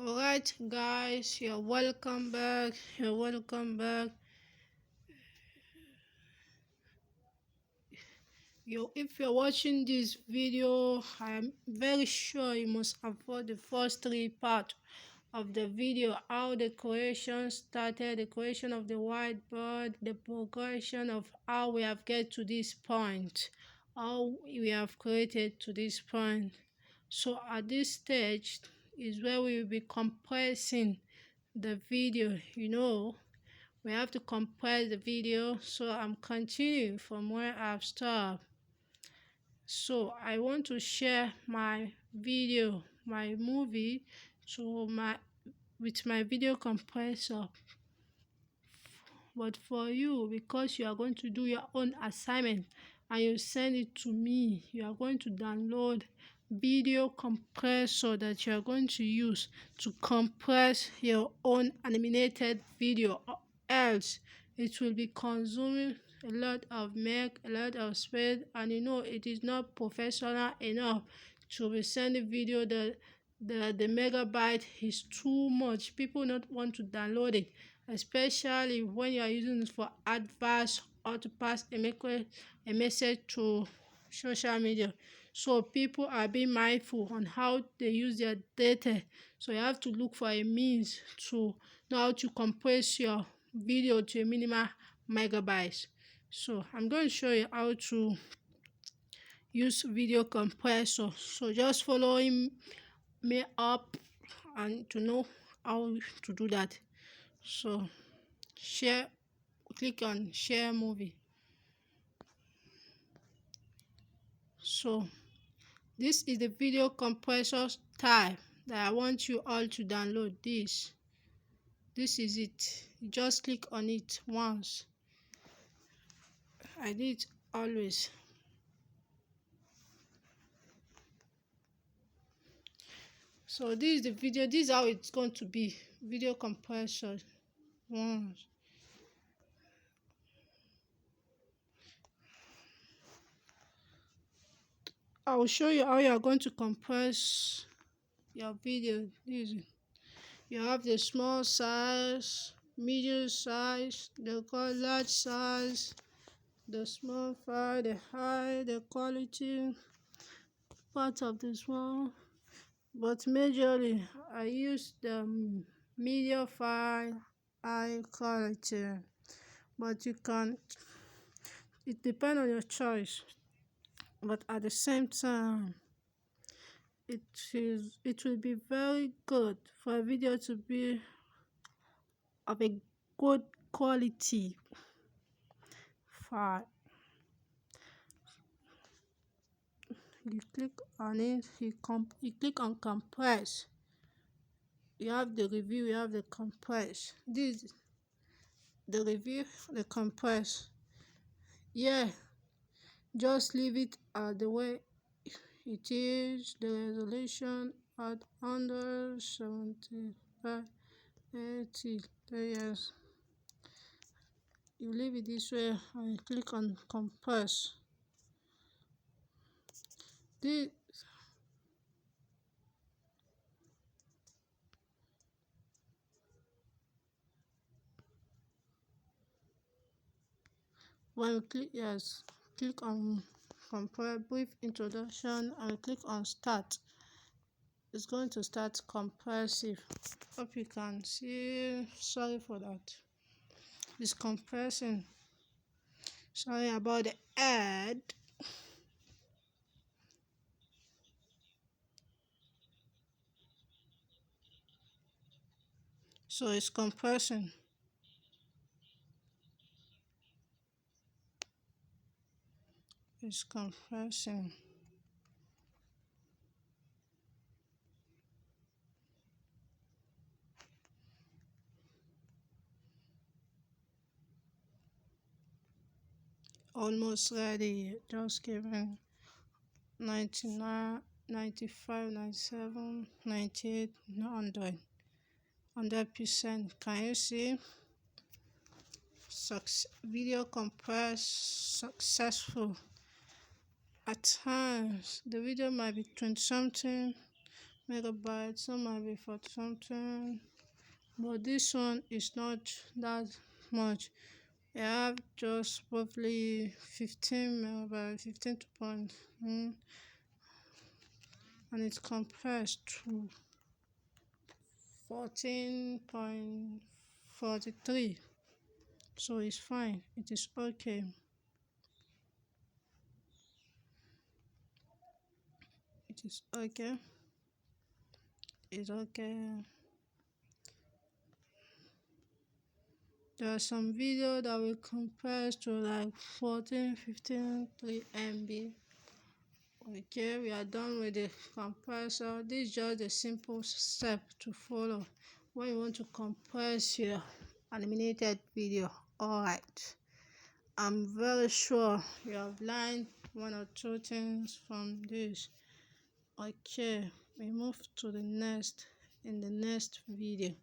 Alright guys, you're welcome back. If you're watching this video, I'm very sure you must have watched the first three parts of the video: how the creation started, the creation of the whiteboard, the progression of how we have get to this point, how we have created to this point. So at this stage is where we will be compressing the video. We have to compress the video, so I'm continuing from where I've stopped. So I want to share my video, my movie, to my with my video compressor. But for you, because you are going to do your own assignment and you send it to me, you are going to download video compressor that you are going to use to compress your own animated video, or else it will be consuming a lot of meg, a lot of space, and it is not professional enough to be sending video. The megabyte is too much. People not want to download it, especially when you are using it for adverts or to pass a message to social media. So people are being mindful on how they use their data. So you have to look for a means to know how to compress your video to a minimal megabytes. So I'm going to show you how to use video compressor. So just following me up and to know how to do that. So click on share movie. So this is the video compressor type that I want you all to download. This is it. You just click on it once. I did always. So this is the video. This is how it's going to be. Video compressor once. I will show you how you are going to compress your video. You have the small size, medium size, the large size, the small file, the high, the quality, part of the small. But majorly I use the medium file, high quality. But it depends on your choice. But at the same time, it will be very good for a video to be of a good quality file. You click on it, you click on compress. You have the review, you have the compress. This the review, the compress. Yeah, just leave it the way it is. The resolution at under 75 80 layers. You leave it this way and click on compress. This when you click on compress, brief introduction, and click on start. It's going to start compressive. Hope you can see. Sorry for that. It's compressing. Sorry about the ad. So it's compressing. It's compressing. Almost ready. Just giving 99, 95, 97, 98, 100. 100%. Can you see? Video compress successful. At times the video might be 20 something, megabytes, some might be 40 something, but this one is not that much. I have just roughly 15 megabytes, 15 to point, and it's compressed to 14.43, so it's fine, it is okay, it is okay, it's okay. There are some video that will compress to like 14, 15, 3 MB. Okay, we are done with the compressor. This is just a simple step to follow when you want to compress your animated video. Alright, I'm very sure you have learned one or two things from this. Okay, we move to the next in the next video.